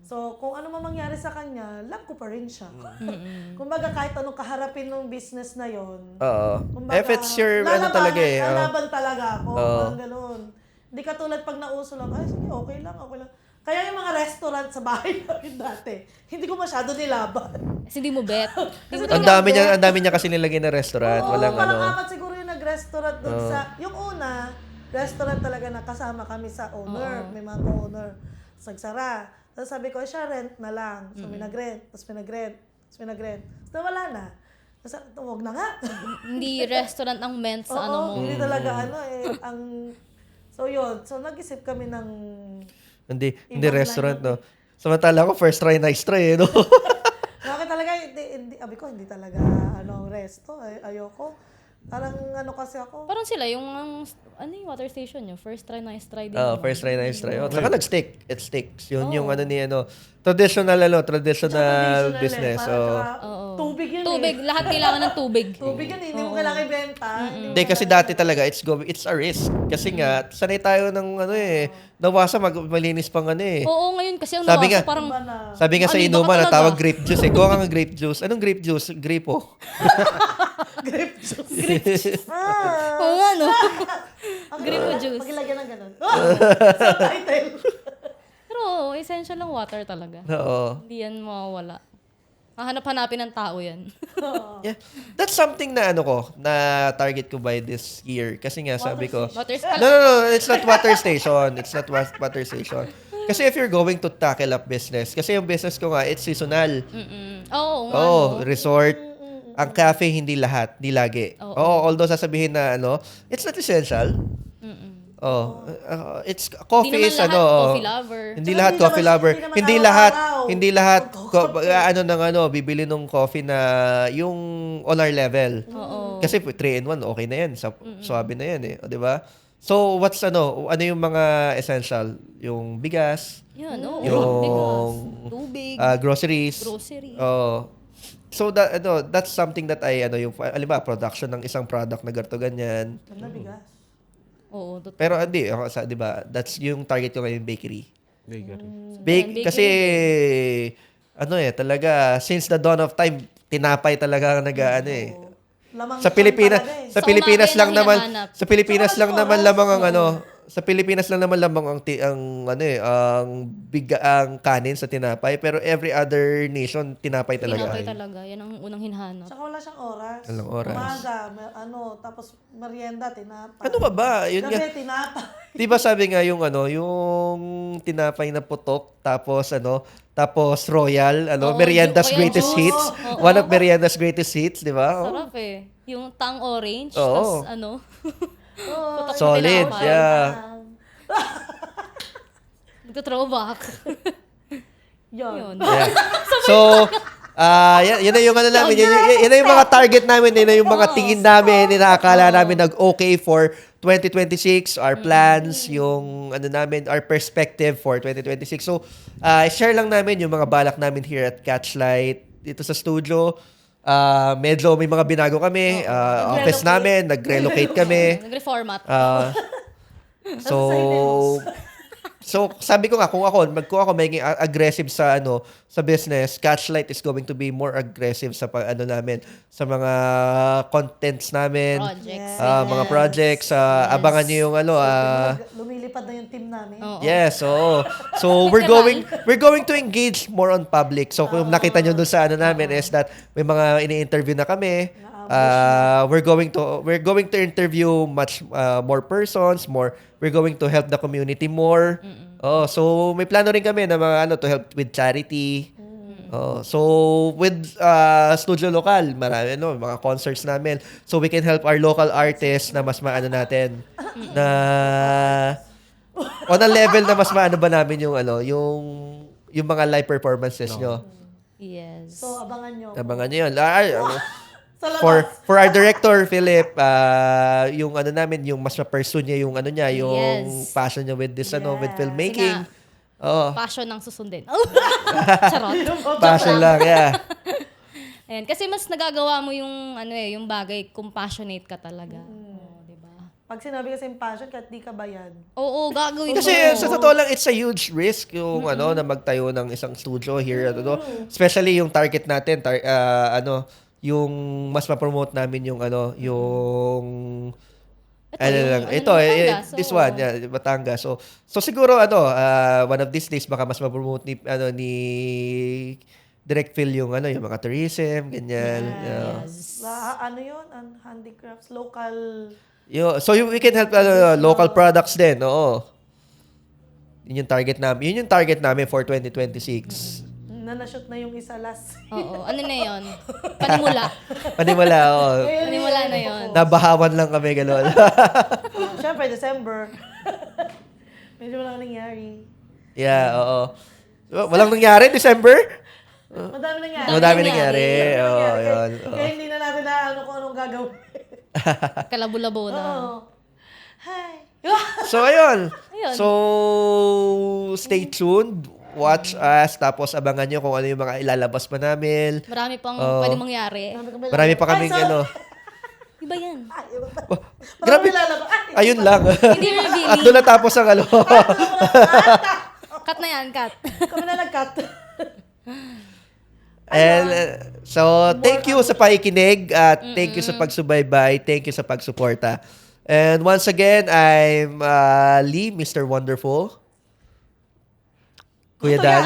So, kung ano man mangyari sa kanya, love ko pa rin siya. Kumbaga kahit anong kaharapin ng business na yon. Oo. Kumbaga, If it's your, talaga eh. lalaban talaga ako. Oo. Parang ganun. Hindi katulad pag nauso lang, ay sige, okay lang. Kaya yung mga restaurant sa bahay namin dati, hindi ko masyado nilaban. Kasi hindi mo bet. Ang dami niya kasi nilagay na restaurant. Oo, Walang parang 4 siguro yung nag-restaurant doon sa... Yung una, restaurant talaga na kasama kami sa owner. May mga co-owner. Nagsara. Tapos sabi ko, siya rent na lang. So, may nag-rent. Tapos may nag-rent. So, wala na. Tapos, huwag na nga. Hindi restaurant ang meant sa ano mo. Hindi talaga So, yun. So, nag-isip kami ng... Hindi Ibang restaurant, no? Samantala ko, first try, nice try, eh, no? Bakit talaga, hindi, abi ko, hindi talaga, resto. Ayoko. Parang ano kasi ako. Parang sila, yung ano yung water station nyo? First try, nice try din. Oh, yun. first try, nice try. Oh, saka nag-stick. It sticks. Yun yung Oh. ano ni ano. Traditional Traditional business. Parang Oh. tsaka tubig yun Tubig, eh. lahat kailangan ng tubig. Tubig yun eh. Hindi mo kailangan ibenta. Hindi kasi dati talaga it's a risk. Kasi nga sanay tayo ng ano eh nawasa malinis pang ano eh. Oo, ngayon kasi ang Sabi nawasa nga- parang... Iba na. Sabi nga sa Ano, inuman baka na tawag talaga? grape juice eh. Kuha ka ng grape juice. Anong grape juice? Gripo. Grape juice. Oo nga, no? Ang Gripo juice. Pagilagyan ng ganun. Subtitle. Pero essential lang water talaga. Oo. Hindi yan mawawala. Hanap-hanapin ng tao yan. Yeah. That's something na ano ko, na target ko by this year. Kasi nga sabi ko, Water no, it's not water station. It's not water station. Kasi if you're going to tackle up business, kasi yung business ko nga, it's seasonal. Oo, nga, Oh, no? resort. Ang cafe, hindi lahat. Hindi lagi. Oo. Although sasabihin na ano, it's not essential. It's coffee Hindi naman is lahat ano. coffee lover. Hindi Tsaka lahat hindi coffee naman- lover. hindi naman Hindi araw-araw. lahat ano ng ano bibili nung coffee na yung on our level. Oo. Kasi 3-in-1 okay na yan. Swabe na yan eh, 'di ba? So what's ano yung mga essential? Yung bigas, Yan, oo. Yung- Bigas, tubig, groceries. grocery. Oh. So that's something that yung alimba production ng isang product na ganito ganyan. Ganda bigas. Oo, totoo. Pero hindi, ako 'di ba? That's yung target ko ngayon bakery. Bakery. Bakery Kasi talaga since the dawn of time tinapay talaga ang nag-aano eh. Lamang Sa siyang Pilipinas, talaga eh. sa So, Pilipinas umaga lang yun ang naman, hinahanap. sa Pilipinas Tsaka lang ano, naman oras, lamang ang oo. ano, sa Pilipinas lang naman lamang ang kanin sa tinapay, pero every other nation tinapay talaga. Tinapay talaga. Yan ang unang hinahanap. Tsaka wala siyang oras. Walang oras. Umaga, tapos merienda, tinapay. Ano ka ba? Yun nga. Gabi, tinapay. 'Di ba sabi nga yung yung tinapay na putok tapos royal, Oo, merienda's yung greatest juice. hits. Oo. One of merienda's greatest hits, 'di ba? Oh. Sarap eh. Yung tang orange, Oo. tas ano, Oo. putok na Solid, tinapay. yeah. Magto-throwback. Yun. Yun. Yeah. So, yan na yung ano namin, yan na yung mga target namin, yan na yung mga tingin namin, inaakala namin nag-okay for 2026, our plans, yung ano namin, our perspective for 2026. So, share lang namin yung mga balak namin here at Catchlight, dito sa studio. Medyo may mga binago kami, office namin, nag-relocate kami. Nag-reformat. So sabi ko nga kung ako maging aggressive sa sa business, Catchlight is going to be more aggressive sa namin sa mga contents namin, Projects. mga projects, abangan niyo yung Lumilipad na yung team namin. Oo. yes, so we're going to engage more on public. So kung nakita niyo doon sa namin is that may mga ini-interview na kami. We're going to interview much more persons, we're going to help the community more. So may plano rin kami na mga to help with charity. So with Studio Lokal, marami mga concerts namin. So we can help our local artists na mas maano natin na on a level na mas maano ba namin yung mga live performances nyo. Yes. So, abangan nyo. Abangan nyo yun. Sa labas. For our director, Philip, yung namin, yung mas ma-pursue niya yung yung Yes. passion niya with this, with Yes. filmmaking. Kasi Oh, passion ang susundin. Charot. passion lang, yeah. Ayan, kasi mas nagagawa mo yung yung bagay kung passionate ka talaga. Oo, 'di ba? Pag sinabi kasi yung passion, kahit di ka bayad. Oo, gagawin Kasi mo. sa totoo lang, it's a huge risk yung na magtayo ng isang studio here. Especially yung target natin, yung mas ma-promote namin yung yung Batangas, this oo. one, yeah, Batangas. So siguro one of these days baka mas ma-promote ni Direct Phil yung yung mga tourism, ganyan. Yeah. Yes. Ano yun? Handicrafts, local. So we can help local products din, oo. Yun yung target namin for 2026. Na-shoot na yung isa last. Oo, ano na 'yon? Panimula. Panimula, oo. Panimula na 'yon. Nabahawan lang kami, gano'n. Siyempre, December. Medyo wala nangyari. Yeah, oo. Walang nangyari, December? Madami nangyari. Madami nangyari. Madami Oo, nangyari. yun. Kaya hindi na natin na kung anong gagawin. Kalabo-labo na. Oo. Hi. So, ayun. Ayun. So, stay tuned. Watch us. Tapos, abangan nyo kung ano yung mga ilalabas pa namin. Marami pang Oo. pwede mangyari. Marami pa kaming ano. Iba yan. Grabe. Ayun lang. Hindi revealing. Doon natapos ang ano. Cut na yan, cut. Kami na nag-cut. And so, thank you sa pakikinig at thank you sa pagsubaybay. Thank you sa pagsuporta. And once again, I'm Lee, Mr. Wonderful. Kuya Dan.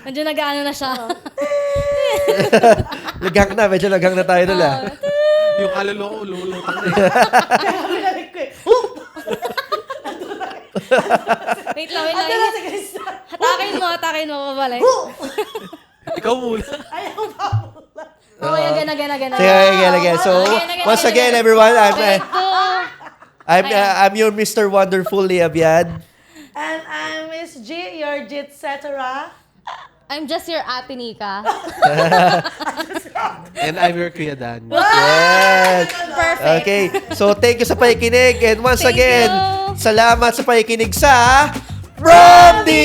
Medyo nag-ano na siya. Lagang na. Medyo lagang na tayo nila. Yung kaluluwa ko, lumulutang na eh. Kaya kami narinig ko eh. Whoop! Wait lang, wait lang. Ando na si Krista. Hatakin mo, pabalik. Ikaw muna. Ayaw pa mula. Oh, again. Sige, again. So, once again, everyone, I'm your Mr. Wonderful, Lee Abiad. And I'm Miss G, your Jit Cetera. I'm just your ate Nika. And I'm your Kuya Dan. Yes. Perfect. Okay. So, thank you sa pakikinig. And once Thank again, you. salamat sa pakikinig sa From the